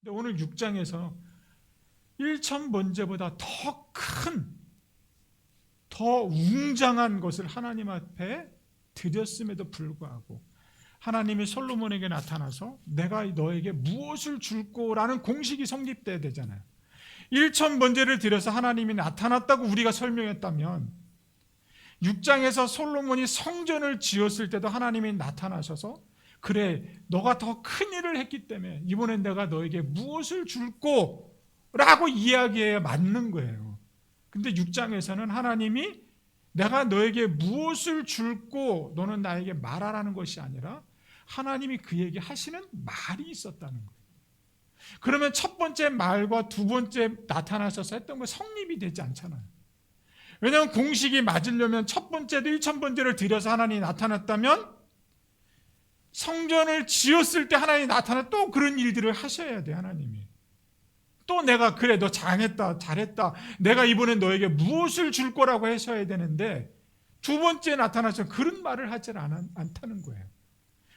오늘 6장에서 1천 번제보다 더 큰, 더 웅장한 것을 하나님 앞에 드렸음에도 불구하고 하나님이 솔로몬에게 나타나서 내가 너에게 무엇을 줄 거라는 공식이 성립돼야 되잖아요. 1천 번제를 드려서 하나님이 나타났다고 우리가 설명했다면 6장에서 솔로몬이 성전을 지었을 때도 하나님이 나타나셔서 그래 너가 더 큰 일을 했기 때문에 이번엔 내가 너에게 무엇을 줄 거라고 이야기해야 맞는 거예요. 근데 6장에서는 하나님이 내가 너에게 무엇을 줄 거 너는 나에게 말하라는 것이 아니라 하나님이 그에게 하시는 말이 있었다는 거예요. 그러면 첫 번째 말과 두 번째 나타나셔서 했던 거 성립이 되지 않잖아요. 왜냐하면 공식이 맞으려면 첫 번째도 1천 번제를 드려서 하나님이 나타났다면 성전을 지었을 때 하나님이 나타나 또 그런 일들을 하셔야 돼. 하나님이 또 내가 그래 너 잘했다 내가 이번엔 너에게 무엇을 줄 거라고 하셔야 되는데 두 번째 나타나서 그런 말을 하지 않다는 거예요.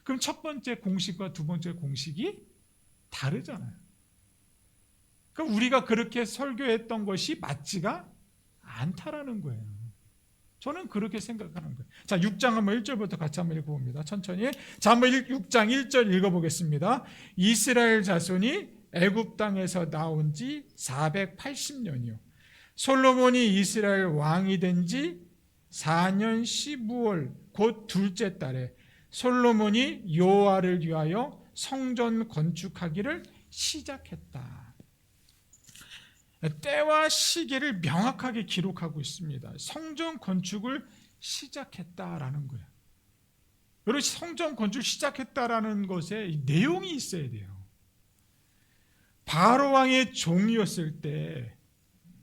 그럼 첫 번째 공식과 두 번째 공식이 다르잖아요. 그러니까 우리가 그렇게 설교했던 것이 맞지가 않다라는 거예요. 저는 그렇게 생각하는 거예요. 자, 6장 한번 1절부터 같이 한번 읽어봅니다. 천천히. 자, 한번 6장 1절 읽어보겠습니다. 이스라엘 자손이 애굽 땅에서 나온 지 480년이요. 솔로몬이 이스라엘 왕이 된 지 4년 15월 곧 둘째 달에 솔로몬이 여호와를 위하여 성전 건축하기를 시작했다. 때와 시기를 명확하게 기록하고 있습니다. 성전 건축을 시작했다라는 거예요. 여러분 성전 건축 시작했다라는 것에 내용이 있어야 돼요. 바로 왕의 종이었을 때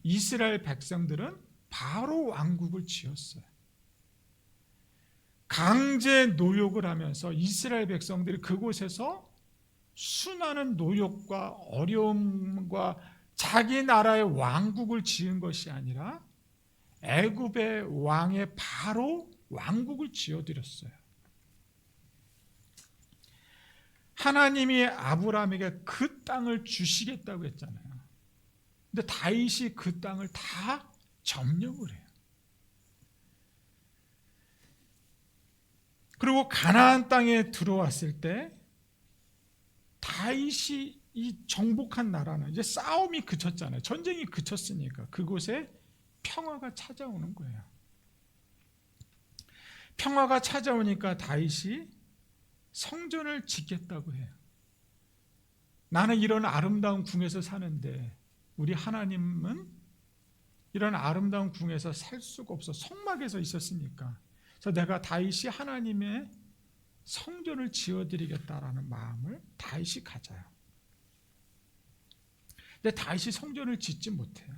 이스라엘 백성들은 바로 왕국을 지었어요. 강제 노역을 하면서 이스라엘 백성들이 그곳에서 수많은 노역과 어려움과 자기 나라의 왕국을 지은 것이 아니라 애굽의 왕의 바로 왕국을 지어드렸어요. 하나님이 아브라함에게 그 땅을 주시겠다고 했잖아요. 근데 다윗이 그 땅을 다 점령을 해요. 그리고 가나안 땅에 들어왔을 때 다윗이 이 정복한 나라는 이제 싸움이 그쳤잖아요. 전쟁이 그쳤으니까 그곳에 평화가 찾아오는 거예요. 평화가 찾아오니까 다윗이 성전을 짓겠다고 해요. 나는 이런 아름다운 궁에서 사는데 우리 하나님은 이런 아름다운 궁에서 살 수가 없어. 성막에서 있었으니까. 그래서 내가 다윗이 하나님의 성전을 지어드리겠다라는 마음을 다윗이 가져요. 근데 다윗이 성전을 짓지 못해요.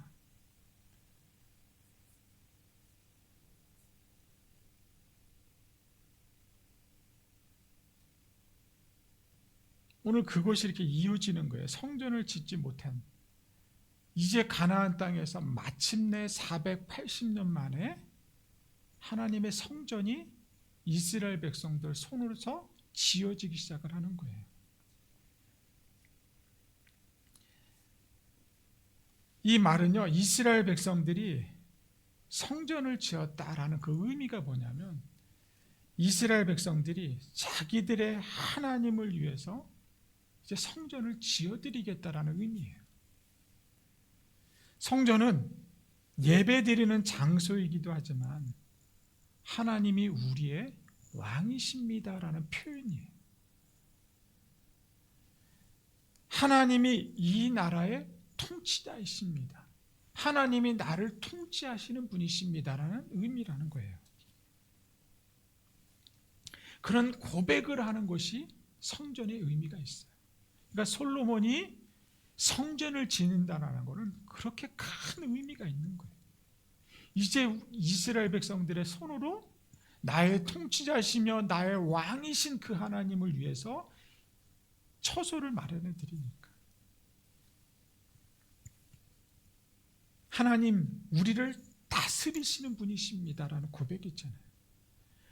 오늘 그것이 이렇게 이어지는 거예요. 성전을 짓지 못한. 이제 가나안 땅에서 마침내 480년 만에 하나님의 성전이 이스라엘 백성들 손으로서 지어지기 시작을 하는 거예요. 이 말은요, 이스라엘 백성들이 성전을 지었다라는 그 의미가 뭐냐면 이스라엘 백성들이 자기들의 하나님을 위해서 이제 성전을 지어드리겠다라는 의미예요. 성전은 예배드리는 장소이기도 하지만 하나님이 우리의 왕이십니다라는 표현이에요. 하나님이 이 나라의 통치자이십니다. 하나님이 나를 통치하시는 분이십니다라는 의미라는 거예요. 그런 고백을 하는 것이 성전의 의미가 있어요. 그러니까 솔로몬이 성전을 짓는다는 것은 그렇게 큰 의미가 있는 거예요. 이제 이스라엘 백성들의 손으로 나의 통치자시며 나의 왕이신 그 하나님을 위해서 처소를 마련해 드리니까. 하나님 우리를 다스리시는 분이십니다라는 고백이 있잖아요.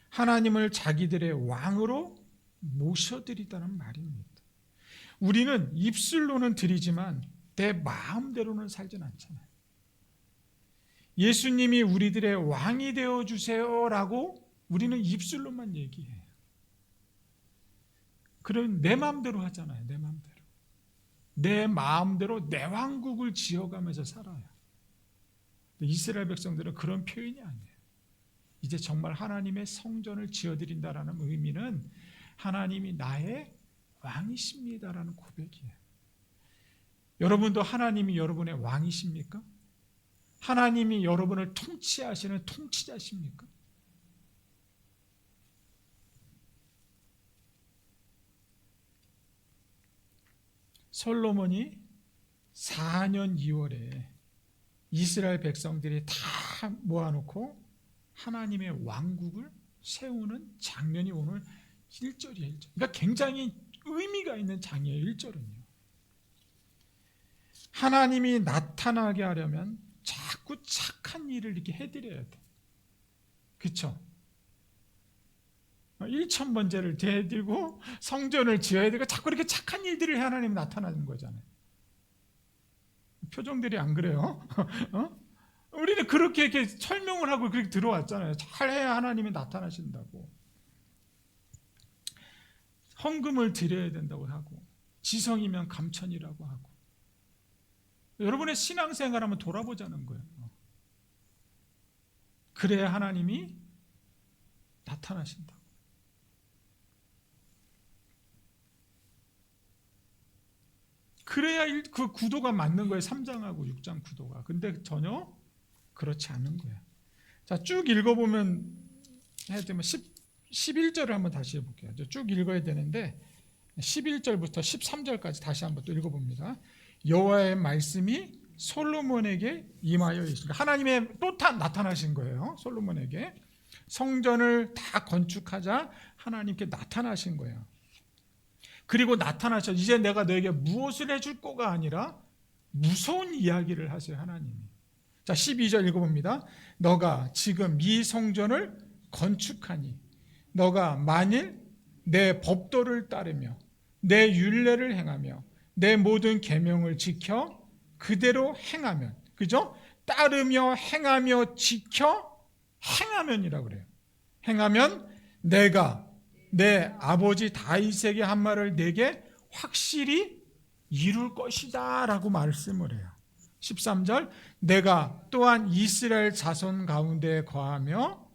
하나님을 자기들의 왕으로 모셔드리다는 말입니다. 우리는 입술로는 드리지만 내 마음대로는 살진 않잖아요. 예수님이 우리들의 왕이 되어주세요라고 우리는 입술로만 얘기해요. 그럼 내 마음대로 하잖아요. 내 마음대로. 내 마음대로 내 왕국을 지어가면서 살아요. 이스라엘 백성들은 그런 표현이 아니에요. 이제 정말 하나님의 성전을 지어드린다라는 의미는 하나님이 나의 왕이십니다라는 고백이에요. 여러분도 하나님이 여러분의 왕이십니까? 하나님이 여러분을 통치하시는 통치자십니까? 솔로몬이 4년 2월에 이스라엘 백성들이 다 모아놓고 하나님의 왕국을 세우는 장면이 오늘 1절이에요. 1절. 그러니까 굉장히 의미가 있는 장이에요. 1절은요. 하나님이 나타나게 하려면 자꾸 착한 일을 이렇게 해드려야 돼. 그렇죠? 1,000번째를 대들고 성전을 지어야 되고 자꾸 이렇게 착한 일들을 해 하나님이 나타나는 거잖아요. 표정들이 안 그래요? 우리는 그렇게 이렇게 설명을 하고 그렇게 들어왔잖아요. 잘해야 하나님이 나타나신다고. 헌금을 드려야 된다고 하고 지성이면 감천이라고 하고. 여러분의 신앙생활 한번 돌아보자는 거예요. 그래야 하나님이 나타나신다. 그래야 그 구도가 맞는 거예요. 3장하고 6장 구도가. 근데 전혀 그렇지 않은 거예요. 자, 쭉 읽어보면 해야 되면 11절을 한번 다시 해볼게요. 쭉 읽어야 되는데 11절부터 13절까지 다시 한번 또 읽어봅니다. 여호와의 말씀이 솔로몬에게 임하여 있습니다. 하나님의 또 나타나신 거예요. 솔로몬에게 성전을 다 건축하자 하나님께 나타나신 거예요. 그리고 나타나셔. 이제 내가 너에게 무엇을 해줄 거가 아니라 무서운 이야기를 하세요. 하나님이. 자, 12절 읽어봅니다. 너가 지금 이 성전을 건축하니 너가 만일 내 법도를 따르며 내 율례를 행하며 내 모든 계명을 지켜 그대로 행하면, 그죠? 따르며 행하며 지켜 행하면이라고 그래요. 행하면 내가 내 아버지 다윗에게 한 말을 내게 확실히 이룰 것이다 라고 말씀을 해요. 13절 내가 또한 이스라엘 자손 가운데 거하며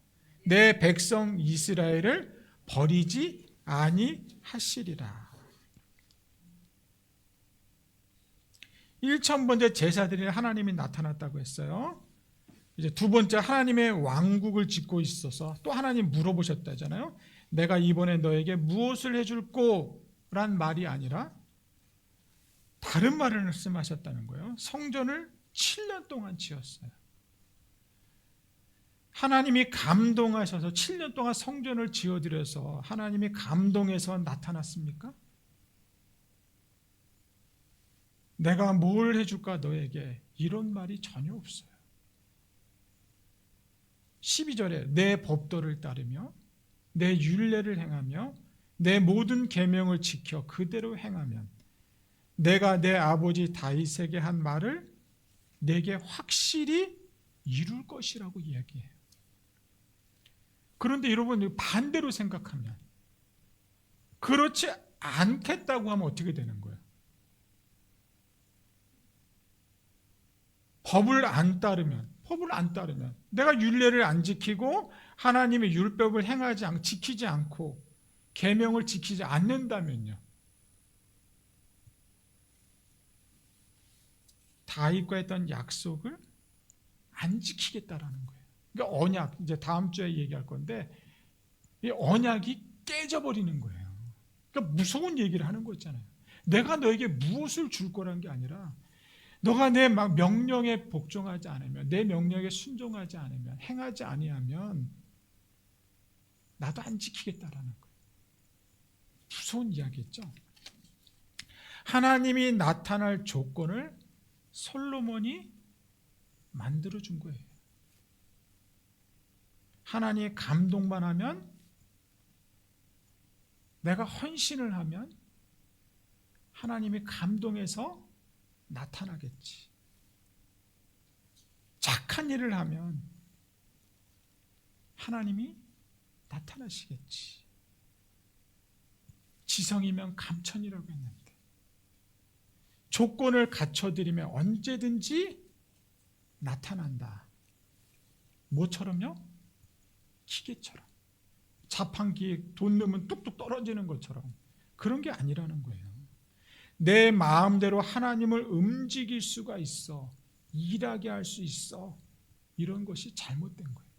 내 백성 이스라엘을 버리지 아니하시리라. 1,000번째 제사드리는 하나님이 나타났다고 했어요. 이제 두 번째 하나님의 왕국을 짓고 있어서 또 하나님 물어보셨다잖아요. 내가 이번에 너에게 무엇을 해줄 거란 말이 아니라 다른 말을 말씀하셨다는 거예요. 성전을 7년 동안 지었어요. 하나님이 감동하셔서 7년 동안 성전을 지어드려서 하나님이 감동해서 나타났습니까? 내가 뭘 해줄까 너에게 이런 말이 전혀 없어요. 12절에 내 법도를 따르며 내 율례를 행하며 내 모든 계명을 지켜 그대로 행하면 내가 내 아버지 다윗에게 한 말을 내게 확실히 이룰 것이라고 이야기해요. 그런데 여러분 반대로 생각하면 그렇지 않겠다고 하면 어떻게 되는 거예요? 법을 안 따르면 내가 율례를 안 지키고 하나님의 율법을 지키지 않고 계명을 지키지 않는다면요. 다윗과 했던 약속을 안 지키겠다라는 거예요. 그러니까 언약, 이제 다음 주에 얘기할 건데 이 언약이 깨져버리는 거예요. 그러니까 무서운 얘기를 하는 거 있잖아요. 내가 너에게 무엇을 줄 거란 게 아니라 너가 내 명령에 복종하지 않으면, 내 명령에 순종하지 않으면, 행하지 아니하면 나도 안 지키겠다라는 거예요. 무서운 이야기겠죠. 하나님이 나타날 조건을 솔로몬이 만들어준 거예요. 하나님의 감동만 하면, 내가 헌신을 하면 하나님이 감동해서 나타나겠지. 착한 일을 하면 하나님이 나타나시겠지. 지성이면 감천이라고 했는데 조건을 갖춰드리면 언제든지 나타난다. 뭐처럼요? 기계처럼. 자판기에 돈 넣으면 뚝뚝 떨어지는 것처럼. 그런 게 아니라는 거예요. 내 마음대로 하나님을 움직일 수가 있어. 일하게 할 수 있어. 이런 것이 잘못된 거예요.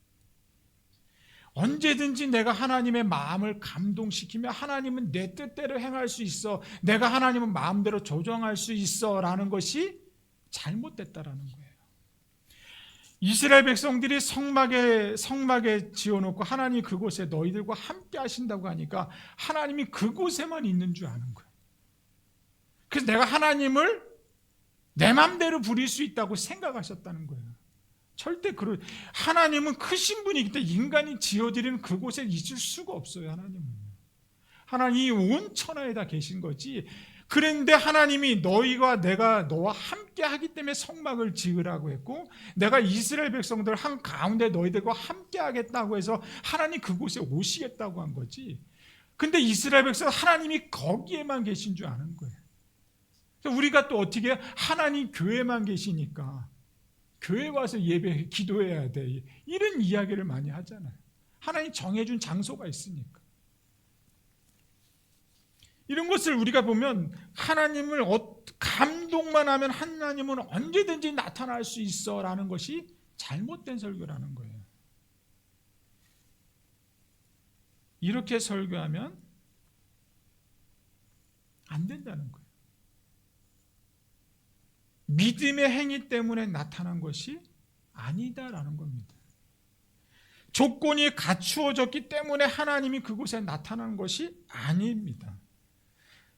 언제든지 내가 하나님의 마음을 감동시키며 하나님은 내 뜻대로 행할 수 있어. 내가 하나님을 마음대로 조정할 수 있어. 라는 것이 잘못됐다라는 거예요. 이스라엘 백성들이 성막에 지어놓고 하나님이 그곳에 너희들과 함께 하신다고 하니까 하나님이 그곳에만 있는 줄 아는 거예요. 그래서 내가 하나님을 내 맘대로 부릴 수 있다고 생각하셨다는 거예요. 절대 하나님은 크신 분이기 때문에 인간이 지어드리는 그곳에 있을 수가 없어요. 하나님이 온 천하에 다 계신 거지. 그런데 하나님이 내가 너와 함께 하기 때문에 성막을 지으라고 했고, 내가 이스라엘 백성들 한 가운데 너희들과 함께 하겠다고 해서 하나님 그곳에 오시겠다고 한 거지. 근데 이스라엘 백성 하나님이 거기에만 계신 줄 아는 거예요. 우리가 또 어떻게 하나님 교회만 계시니까 교회 와서 예배 기도해야 돼, 이런 이야기를 많이 하잖아요. 하나님 정해준 장소가 있으니까. 이런 것을 우리가 보면 하나님을 감동만 하면 하나님은 언제든지 나타날 수 있어 라는 것이 잘못된 설교라는 거예요. 이렇게 설교하면 안 된다는 거예요. 믿음의 행위 때문에 나타난 것이 아니다라는 겁니다. 조건이 갖추어졌기 때문에 하나님이 그곳에 나타난 것이 아닙니다.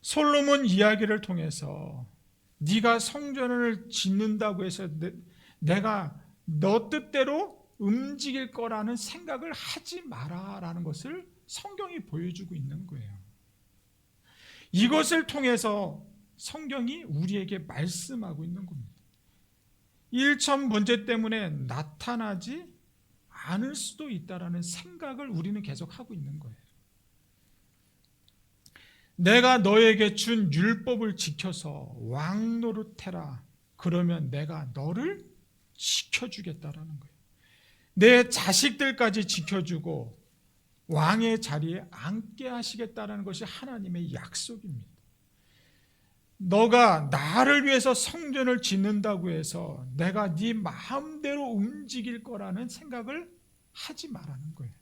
솔로몬 이야기를 통해서 네가 성전을 짓는다고 해서 내가 너 뜻대로 움직일 거라는 생각을 하지 마라라는 것을 성경이 보여주고 있는 거예요. 이것을 통해서 성경이 우리에게 말씀하고 있는 겁니다. 일천 번제 때문에 나타나지 않을 수도 있다라는 생각을 우리는 계속 하고 있는 거예요. 내가 너에게 준 율법을 지켜서 왕 노릇해라. 그러면 내가 너를 지켜주겠다라는 거예요. 내 자식들까지 지켜주고 왕의 자리에 앉게 하시겠다라는 것이 하나님의 약속입니다. 너가 나를 위해서 성전을 짓는다고 해서 내가 네 마음대로 움직일 거라는 생각을 하지 말라는 거예요.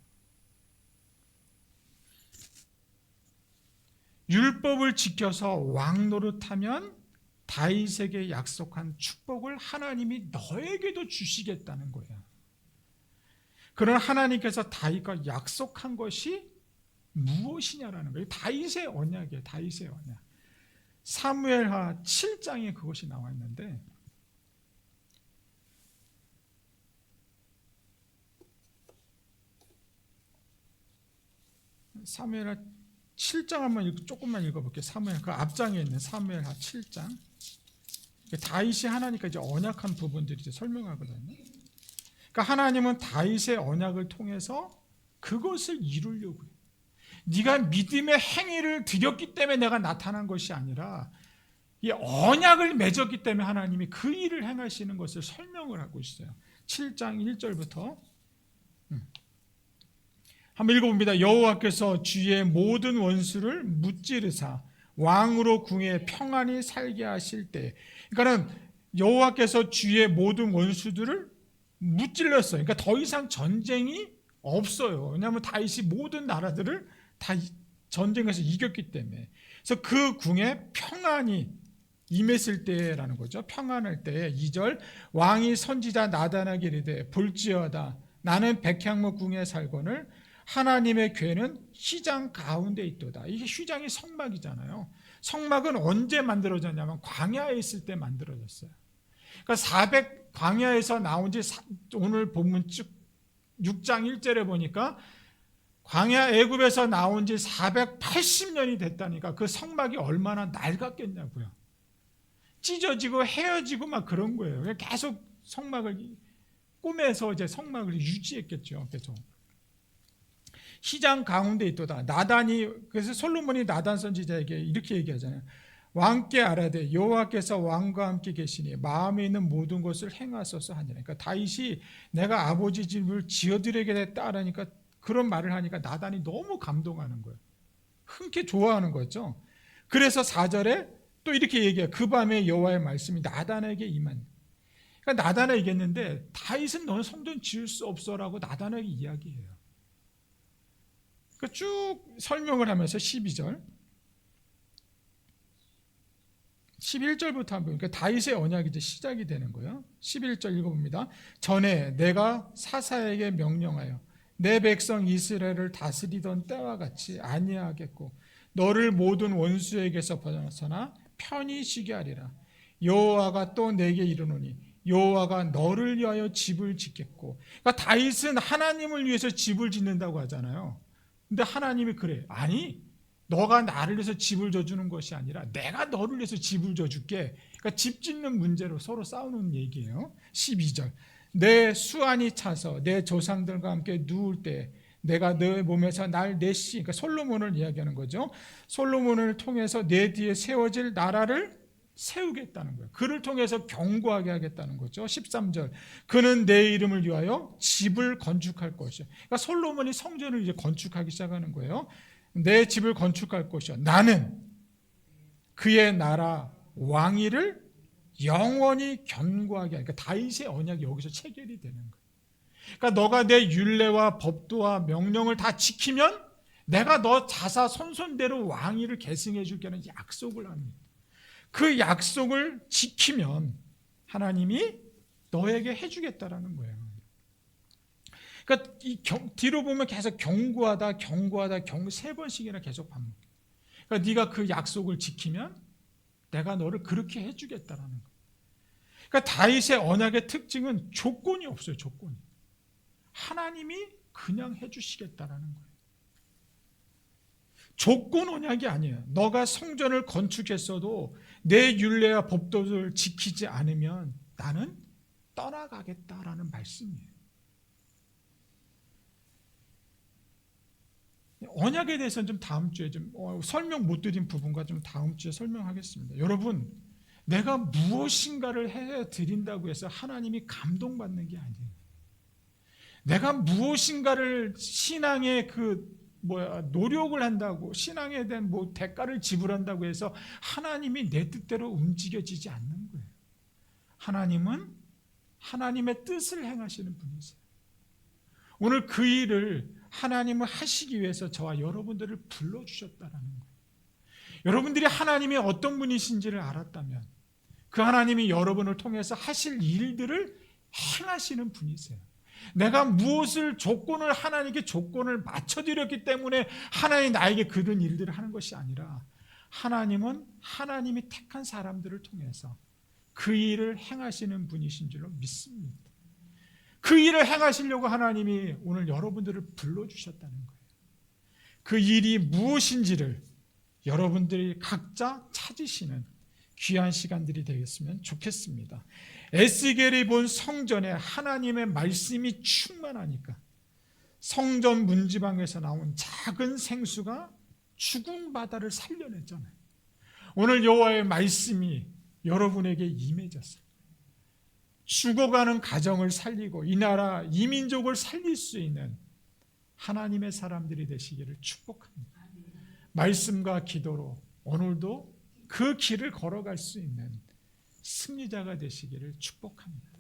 율법을 지켜서 왕 노릇하면 다윗에게 약속한 축복을 하나님이 너에게도 주시겠다는 거예요. 그러나 하나님께서 다윗과 약속한 것이 무엇이냐라는 거예요. 다윗의 언약이에요. 다윗의 언약. 사무엘하 7장에 그것이 나와 있는데, 사무엘하 7장 한번 조금만 읽어볼게요. 사무엘 그 앞장에 있는 사무엘하 7장. 다윗이 하나님과 이제 언약한 부분들이 이제 설명하거든요. 그러니까 하나님은 다윗의 언약을 통해서 그것을 이루려고 해요. 네가 믿음의 행위를 드렸기 때문에 내가 나타난 것이 아니라 이 언약을 맺었기 때문에 하나님이 그 일을 행하시는 것을 설명을 하고 있어요. 7장 1절부터 한번 읽어봅니다. 여호와께서 주의 모든 원수를 무찌르사 왕으로 궁에 평안히 살게 하실 때, 그러니까는 여호와께서 주의 모든 원수들을 무찔렀어요. 그러니까 더 이상 전쟁이 없어요. 왜냐하면 다윗이 모든 나라들을 다 전쟁에서 이겼기 때문에. 그래서 그 궁에 평안이 임했을 때라는 거죠. 평안할 때 2절 왕이 선지자 나단에게 이르되 볼지어다 나는 백향목 궁에 살거늘 하나님의 궤는 휘장 가운데 있도다. 이게 휘장이 성막이잖아요. 성막은 언제 만들어졌냐면 광야에 있을 때 만들어졌어요. 그러니까 광야에서 나온 지 오늘 본문 쭉 6장 1절에 보니까 광야 애굽에서 나온 지 480년이 됐다니까 그 성막이 얼마나 낡았겠냐고요. 찢어지고 헤어지고 막 그런 거예요. 계속 성막을 꿈에서 이제 성막을 유지했겠죠. 계속. 시장 가운데 있도다. 나단이, 그래서 솔로몬이 나단 선지자에게 이렇게 얘기하잖아요. 왕께 알아되 여호와께서 왕과 함께 계시니 마음에 있는 모든 것을 행하소서 하니라. 그러니까 다윗이 내가 아버지 집을 지어드리게 됐다 하니까 그런 말을 하니까 나단이 너무 감동하는 거예요. 흔쾌 좋아하는 거죠. 그래서 4절에 또 이렇게 얘기해요. 그 밤에 여호와의 말씀이 나단에게 임한. 그러니까 나단에게 얘기했는데 다윗은 너는 성전 지을 수 없어라고 나단에게 이야기해요. 그러니까 쭉 설명을 하면서 12절 11절부터 한번 그러니까 다윗의 언약이 이제 시작이 되는 거예요. 11절 읽어봅니다. 전에 내가 사사에게 명령하여 내 백성 이스라엘을 다스리던 때와 같이 아니하겠고 너를 모든 원수에게서 벗어나 편히 쉬게 하리라. 여호와가 또 내게 이르노니 여호와가 너를 위하여 집을 짓겠고. 그러니까 다윗은 하나님을 위해서 집을 짓는다고 하잖아요. 근데 하나님이 그래. 아니, 너가 나를 위해서 집을 져주는 것이 아니라 내가 너를 위해서 집을 져줄게. 그러니까 집 짓는 문제로 서로 싸우는 얘기예요. 12절 내 수완이 차서 내 조상들과 함께 누울 때 내가 내 몸에서 날 내시, 그러니까 솔로몬을 이야기하는 거죠. 솔로몬을 통해서 내 뒤에 세워질 나라를 세우겠다는 거예요. 그를 통해서 견고하게 하겠다는 거죠. 13절 그는 내 이름을 위하여 집을 건축할 것이요. 그러니까 솔로몬이 성전을 이제 건축하기 시작하는 거예요. 내 집을 건축할 것이요. 나는 그의 나라 왕위를 영원히 견고하게 하니까 다윗의 언약이 여기서 체결이 되는 거예요. 그러니까 너가 내 율례와 법도와 명령을 다 지키면 내가 너 자사 손손대로 왕위를 계승해 줄게는 약속을 합니다. 그 약속을 지키면 하나님이 너에게 해주겠다라는 거예요. 그러니까 뒤로 보면 계속 경고하다 세 번씩이나 계속 반복. 그러니까 네가 그 약속을 지키면 내가 너를 그렇게 해주겠다라는 거예요. 그러니까 다윗의 언약의 특징은 조건이 없어요. 조건이. 하나님이 그냥 해주시겠다라는 거예요. 조건 언약이 아니에요. 너가 성전을 건축했어도 내 율례와 법도를 지키지 않으면 나는 떠나가겠다라는 말씀이에요. 언약에 대해서는 좀 다음 주에 좀 설명 못 드린 부분과 좀 다음 주에 설명하겠습니다. 여러분, 내가 무엇인가를 해 드린다고 해서 하나님이 감동받는 게 아니에요. 내가 무엇인가를 신앙의 노력을 한다고 신앙에 대한 대가를 지불한다고 해서 하나님이 내 뜻대로 움직여지지 않는 거예요. 하나님은 하나님의 뜻을 행하시는 분이세요. 오늘 그 일을 하나님을 하시기 위해서 저와 여러분들을 불러주셨다는 거예요. 여러분들이 하나님이 어떤 분이신지를 알았다면 그 하나님이 여러분을 통해서 하실 일들을 행하시는 분이세요. 내가 무엇을 하나님께 조건을 맞춰드렸기 때문에 하나님이 나에게 그런 일들을 하는 것이 아니라 하나님은 하나님이 택한 사람들을 통해서 그 일을 행하시는 분이신 줄로 믿습니다. 그 일을 행하시려고 하나님이 오늘 여러분들을 불러주셨다는 거예요. 그 일이 무엇인지를 여러분들이 각자 찾으시는 귀한 시간들이 되겠으면 좋겠습니다. 에스겔이 본 성전에 하나님의 말씀이 충만하니까 성전 문지방에서 나온 작은 생수가 죽은 바다를 살려냈잖아요. 오늘 여호와의 말씀이 여러분에게 임해졌어요. 죽어가는 가정을 살리고 이 나라, 이 민족을 살릴 수 있는 하나님의 사람들이 되시기를 축복합니다. 말씀과 기도로 오늘도 그 길을 걸어갈 수 있는 승리자가 되시기를 축복합니다.